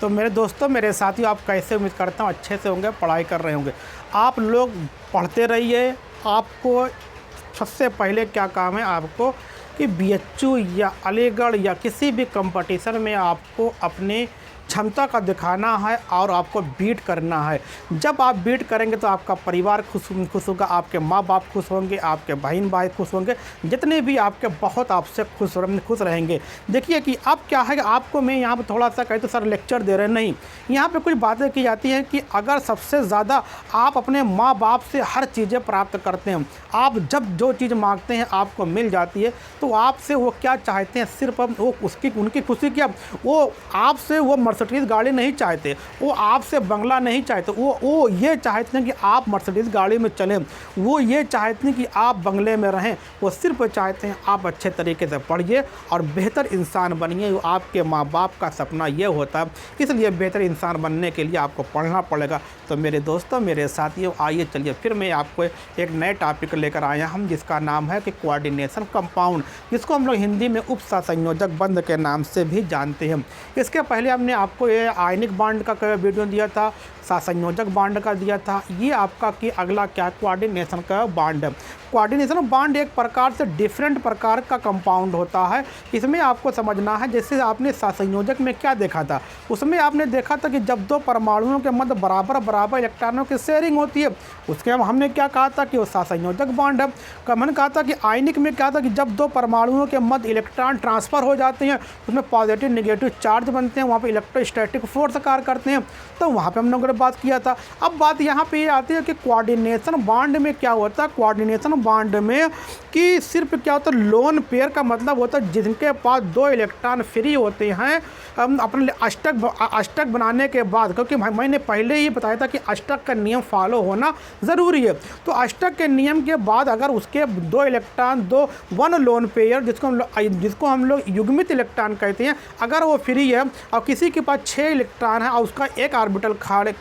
तो मेरे दोस्तों, मेरे साथियों, आप कैसे, उम्मीद करता हूँ अच्छे से होंगे, पढ़ाई कर रहे होंगे। आप लोग पढ़ते रहिए। आपको सबसे पहले क्या काम है आपको कि बीएचयू या अलीगढ़ या किसी भी कंपटीशन में आपको अपनी क्षमता का दिखाना है और आपको बीट करना है। जब आप बीट करेंगे तो आपका परिवार खुश होगा, आपके माँ बाप खुश होंगे, आपके बहन भाई खुश होंगे, जितने भी आपके बहुत आपसे खुश रहेंगे। देखिए कि अब क्या है कि आपको मैं यहाँ पर थोड़ा सा कहते सर लेक्चर दे रहे नहीं, यहाँ पे कुछ बातें की जाती हैं कि अगर सबसे ज़्यादा आप अपने माँ बाप से हर चीज़ें प्राप्त करते हैं, आप जब जो चीज़ मांगते हैं आपको मिल जाती है, तो आपसे वो क्या चाहते हैं, सिर्फ वो उनकी खुशी की, वो आपसे वो मर्सिडीज़ गाड़ी नहीं चाहते, वो आपसे बंगला नहीं चाहते, वो ये चाहते हैं कि आप मर्सिडीज़ गाड़ी में चलें, वो ये चाहते हैं कि आप बंगले में रहें, वो सिर्फ चाहते हैं आप अच्छे तरीके से पढ़िए और बेहतर इंसान बनिए। वो आपके माँ बाप का सपना ये होता है, इसलिए बेहतर इंसान बनने के लिए आपको पढ़ना पड़ेगा। तो मेरे दोस्तों, मेरे साथियों, आइए चलिए फिर मैं आपको एक नए टॉपिक लेकर आया हम, जिसका नाम है कि कोऑर्डिनेशन कंपाउंड, जिसको हम लोग हिंदी में उप सहसंयोजक बंध के नाम से भी जानते हैं। इसके पहले हमने आपको ये आयनिक बांड का वीडियो दिया था, सहसंयोजक बांड का दिया था। ये आपका कि अगला क्या कोऑर्डिनेशन का बांड है। कोऑर्डिनेशन बांड एक प्रकार से डिफरेंट प्रकार का कंपाउंड होता है। इसमें आपको समझना है, जैसे आपने सहसंयोजक में क्या देखा था, उसमें आपने देखा था कि जब दो परमाणुओं के मध्य बराबर बराबर इलेक्ट्रॉनों की शेयरिंग होती है, उसके हमने क्या कहा था कि वो सहसंयोजक बांड है। मैंने कहा था कि आयनिक में क्या था कि जब दो परमाणुओं के मध्य इलेक्ट्रॉन ट्रांसफ़र हो जाते हैं, उसमें पॉजिटिव नेगेटिव चार्ज बनते हैं, वहाँ पर इलेक्ट्रोस्टैटिक फोर्स कार्य करते हैं, तो वहाँ पर हम लोगों ने बात किया था। अब बात यहाँ पे ये आती है कि कोऑर्डिनेशन बांड में क्या होता है। कोऑर्डिनेशन बांड में कि सिर्फ क्या होता है, लोन पेयर का मतलब होता है जिनके पास दो इलेक्ट्रॉन फ्री होते हैं अपने अष्टक बनाने के बाद, क्योंकि मैंने पहले ही बताया था कि अष्टक का नियम फॉलो होना ज़रूरी है। तो अष्टक के नियम के बाद अगर उसके दो इलेक्ट्रॉन, दो वन लोन पेयर जिसको हम लोग युग्मित इलेक्ट्रॉन कहते हैं, अगर वो फ्री है और किसी के पास 6 इलेक्ट्रॉन है और उसका एक ऑर्बिटल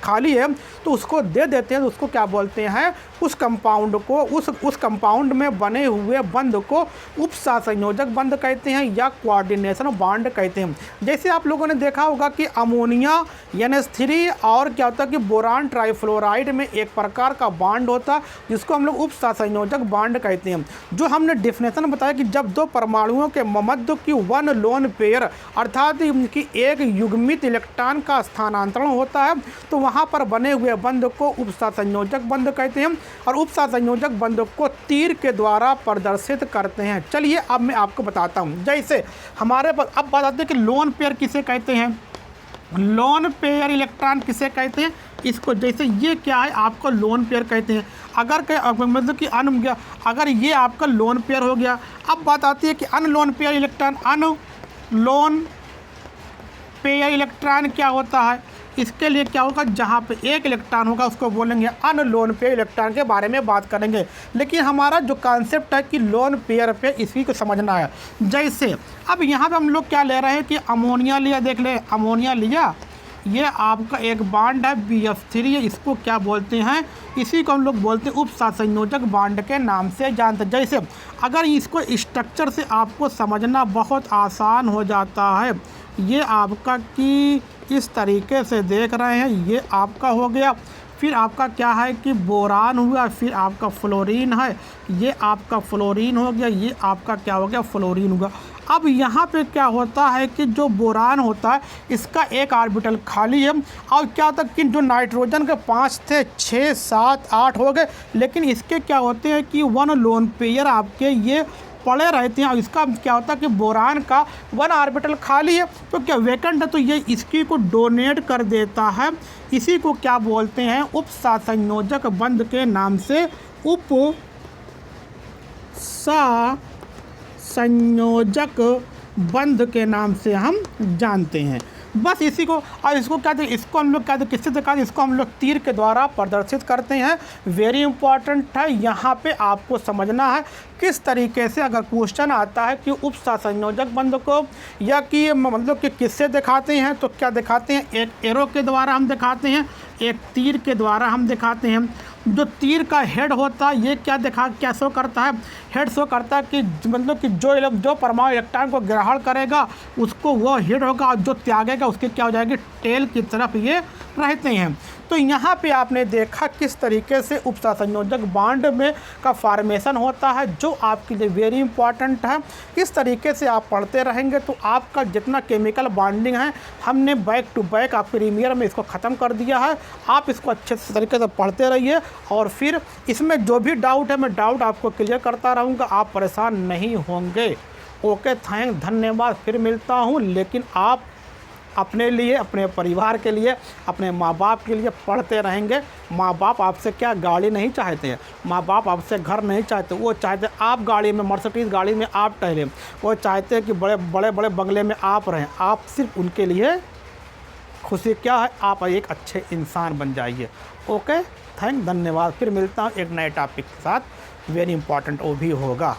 खाली है, तो उसको दे देते हैं। तो उसको क्या बोलते हैं, उस कंपाउंड को, उस कंपाउंड में बने हुए बंध को उप सहसंयोजक बंध कहते हैं या कोऑर्डिनेशन बांड कहते हैं। जैसे आप लोगों ने देखा होगा कि अमोनिया NH3 और क्या होता है कि बोरान ट्राइफ्लोराइड में एक प्रकार का बांड होता है जिसको हम लोग उप सहसंयोजक बांड कहते हैं। जो हमने डेफिनेशन बताया कि जब दो परमाणुओं के मध्य की वन लोन पेयर अर्थात कि एक युग्मित इलेक्ट्रॉन का स्थानांतरण होता है, तो वहाँ पर बने हुए बंध को उप सहसंयोजक बंध कहते हैं और उप सहसंयोजक बंध को तीर के द्वारा प्रदर्शित करते हैं। चलिए अब मैं आपको बताता हूँ। जैसे हमारे पास अब बात आती है कि लोन पेयर किसे कहते हैं, लोन पेयर इलेक्ट्रॉन किसे कहते हैं। इसको जैसे ये क्या है, आपको लोन पेयर कहते हैं। अगर मतलब कि अगर ये आपका लोन पेयर हो गया, अब बात आती है कि अनलोन पेयर इलेक्ट्रॉन। अनलोन पेयर इलेक्ट्रॉन क्या होता है, इसके लिए क्या होगा, जहाँ पे एक इलेक्ट्रॉन होगा उसको बोलेंगे अनलोन पेयर इलेक्ट्रॉन के बारे में बात करेंगे। लेकिन हमारा जो कॉन्सेप्ट है कि लोन पेयर पे इसी को समझना है। जैसे अब यहाँ पे हम लोग क्या ले रहे हैं कि अमोनिया लिया, देख ले अमोनिया लिया, ये आपका एक बांड है BF3, इसको क्या बोलते हैं, इसी को हम लोग बोलते हैं उप सहसंयोजक बांड के नाम से जानते हैं। जैसे अगर इसको स्ट्रक्चर से आपको समझना बहुत आसान हो जाता है, ये आपका कि इस तरीके से देख रहे हैं, ये आपका हो गया, फिर आपका क्या है कि बोरान हुआ, फिर आपका फ्लोरीन है, ये आपका फ्लोरीन हो गया, ये आपका क्या हो गया, फ्लोरीन हुआ। अब यहाँ पे क्या होता है कि जो बोरान होता है इसका एक ऑर्बिटल खाली है और क्या होता है कि जो नाइट्रोजन के 5 थे 6 7 8 हो गए, लेकिन इसके क्या होते हैं कि वन लोन पेयर आपके ये पड़े रहते हैं और इसका क्या होता है कि बोरान का वन ऑर्बिटल खाली है, तो क्या वैकेंट है, तो ये इसकी को डोनेट कर देता है। इसी को क्या बोलते हैं, उप सहसंयोजक बंध के नाम से उप सहसंयोजक बंध के नाम से हम जानते हैं। बस इसी को, और इसको क्या कहते हैं, इसको हम लोग क्या कहते हैं, किससे दिखाते हैं, इसको हम लोग तीर के द्वारा प्रदर्शित करते हैं। वेरी इंपॉर्टेंट है, यहाँ पे आपको समझना है किस तरीके से अगर क्वेश्चन आता है कि उप सहसंयोजक बंध को या कि मतलब कि किससे दिखाते हैं, तो क्या दिखाते हैं, एक एरो के द्वारा हम दिखाते हैं, एक तीर के द्वारा हम दिखाते हैं। जो तीर का हेड होता है ये क्या शो करता है, हेड शो करता है कि मतलब कि जो परमाणु इलेक्ट्रॉन को ग्रहण करेगा उसको वो हेड होगा, और जो त्यागेगा उसकी क्या हो जाएगी, टेल की तरफ ये रहते हैं। तो यहाँ पे आपने देखा किस तरीके से उपसहसंयोजक बॉन्ड में का फॉर्मेशन होता है, जो आपके लिए वेरी इंपॉर्टेंट है। इस तरीके से आप पढ़ते रहेंगे तो आपका जितना केमिकल बॉन्डिंग है हमने बैक टू बैक आप प्रीमियर में इसको ख़त्म कर दिया है। आप इसको अच्छे तरीके से पढ़ते रहिए, और फिर इसमें जो भी डाउट है मैं डाउट आपको क्लियर करता रहूँगा, आप परेशान नहीं होंगे। ओके, धन्यवाद। फिर मिलता हूँ, लेकिन आप अपने लिए, अपने परिवार के लिए, अपने माँ बाप के लिए पढ़ते रहेंगे। माँ बाप आपसे क्या गाड़ी नहीं चाहते हैं, माँ बाप आपसे घर नहीं चाहते, वो चाहते आप गाड़ी में, मर्सिडीज़ गाड़ी में आप ठहरें, वो चाहते हैं कि बड़े बड़े बंगले में आप रहें। आप सिर्फ उनके लिए खुशी क्या है, आप एक अच्छे इंसान बन जाइए। ओके, धन्यवाद। फिर मिलता हूँ एक नए टॉपिक के साथ, वेरी इंपॉर्टेंट वो भी होगा।